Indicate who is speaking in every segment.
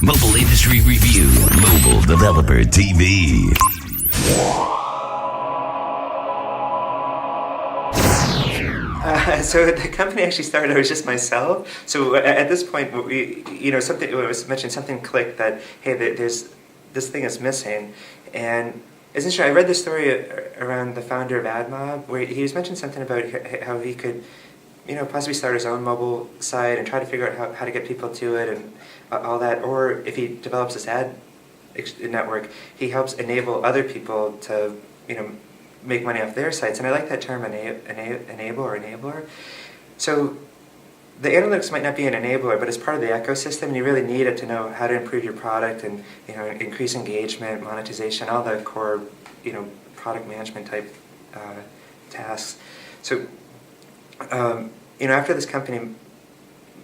Speaker 1: Mobile Industry Review, Mobile Developer TV.
Speaker 2: So the company actually started, it was just myself. So at this point, something it was mentioned, something clicked that, hey, there's this thing is missing. And it's interesting, I read this story around the founder of AdMob, where he was mentioning something about how he could, possibly start his own mobile site and try to figure out how to get people to it and all that. Or if he develops this ad network, he helps enable other people to, make money off their sites. And I like that term, enabler. So the analytics might not be an enabler, but it's part of the ecosystem, and you really need it to know how to improve your product and increase engagement, monetization, all the core product management type tasks. So after this company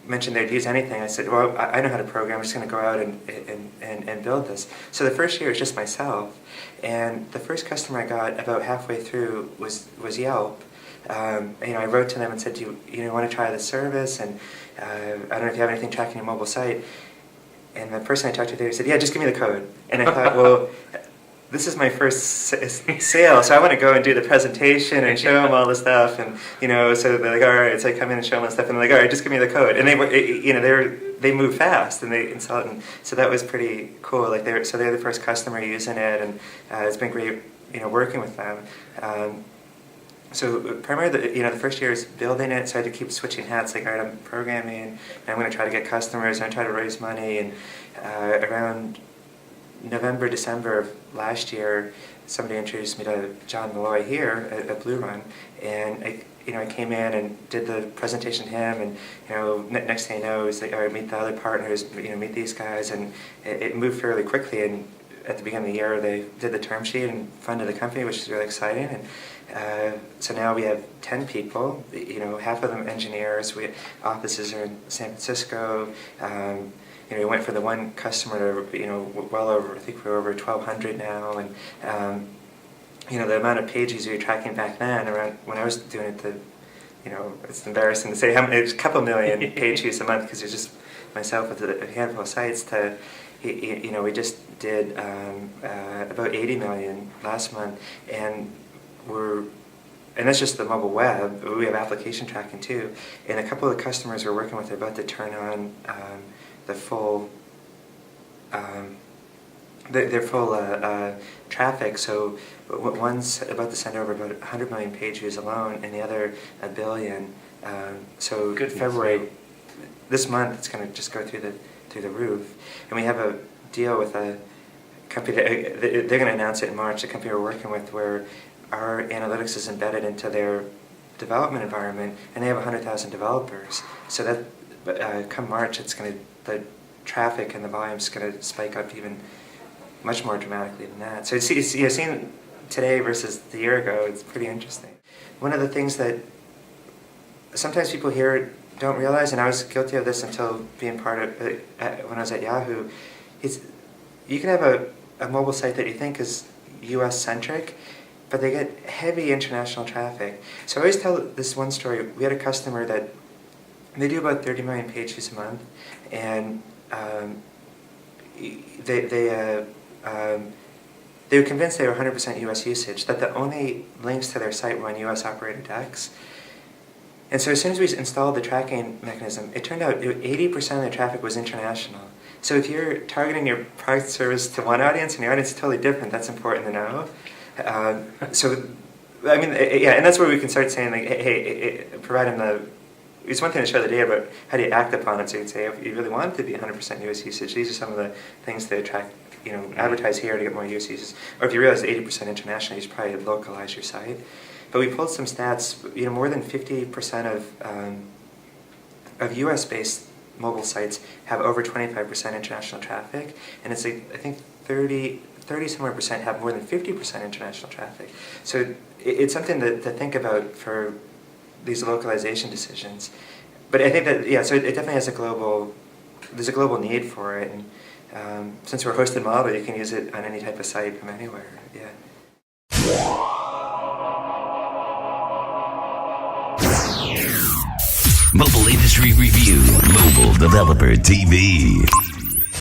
Speaker 2: mentioned they'd use anything, I said, well, I know how to program, I'm just going to go out and build this. So the first year was just myself, and the first customer I got about halfway through was Yelp. I wrote to them and said, do you want to try this service? And I don't know if you have anything tracking your mobile site. And the person I talked to there said, yeah, just give me the code. And I thought, well, this is my first sale, so I want to go and do the presentation and show them all the stuff, and so they're like, all right, so I come in and show them all the stuff, and they're like, all right, just give me the code, and they move fast and they install it, and so that was pretty cool. Like they're the first customer using it, and it's been great, working with them. So primarily, the first year is building it, so I had to keep switching hats. Like, all right, I'm programming, and I'm going to try to get customers, and I try to raise money, and around November, December of last year, somebody introduced me to John Malloy here at Blue Run, and I came in and did the presentation to him, and next thing I know, is like, all right, meet the other partners, meet these guys, and it moved fairly quickly. And at the beginning of the year, they did the term sheet and funded the company, which is really exciting. And so now we have 10 people, half of them engineers. Offices are in San Francisco. We went for the one customer to, well over, I think we're over 1,200 now, and the amount of page views we were tracking back then, around when I was doing it, it's embarrassing to say how many, it's a couple million page views a month, because it's just myself with a handful of sites. To, we just did about 80 million last month, and that's just the mobile web. We have application tracking too, and a couple of the customers we're working with are about to turn on the full their full traffic. So one's about to send over about 100 million page views alone, and the other 1 billion. So
Speaker 3: Goodness.
Speaker 2: February, this month, it's going to just go through the roof. And we have a deal with a company that they're going to announce it in March. The company we're working with, where our analytics is embedded into their development environment, and they have 100,000 developers. So that come March, the traffic and the volume's going to spike up even much more dramatically than that. So seeing today versus the year ago, it's pretty interesting. One of the things that sometimes people here don't realize, and I was guilty of this until being part of it when I was at Yahoo, is you can have a mobile site that you think is US-centric, but they get heavy international traffic. So I always tell this one story. We had a customer that they do about 30 million page views a month, and they were convinced they were 100% US usage, that the only links to their site were on US operated decks. And so as soon as we installed the tracking mechanism, it turned out 80% of their traffic was international. So if you're targeting your product service to one audience and your audience is totally different, that's important to know. And that's where we can start saying, like, hey, providing it's one thing to show the data, but how do you act upon it? So you can say, if you really want it to be 100% US usage, these are some of the things to attract, advertise here to get more US users. Or if you realize 80% international, you should probably localize your site. But we pulled some stats, more than 50% of US-based mobile sites have over 25% international traffic, and it's like, I think 30 somewhere percent have more than 50% international traffic. So it's something to think about for these localization decisions. But I think that, so it definitely has there's a global need for it, and since we're hosted Motally, you can use it on any type of site from anywhere,
Speaker 1: Mobile Industry Review, Mobile Developer TV.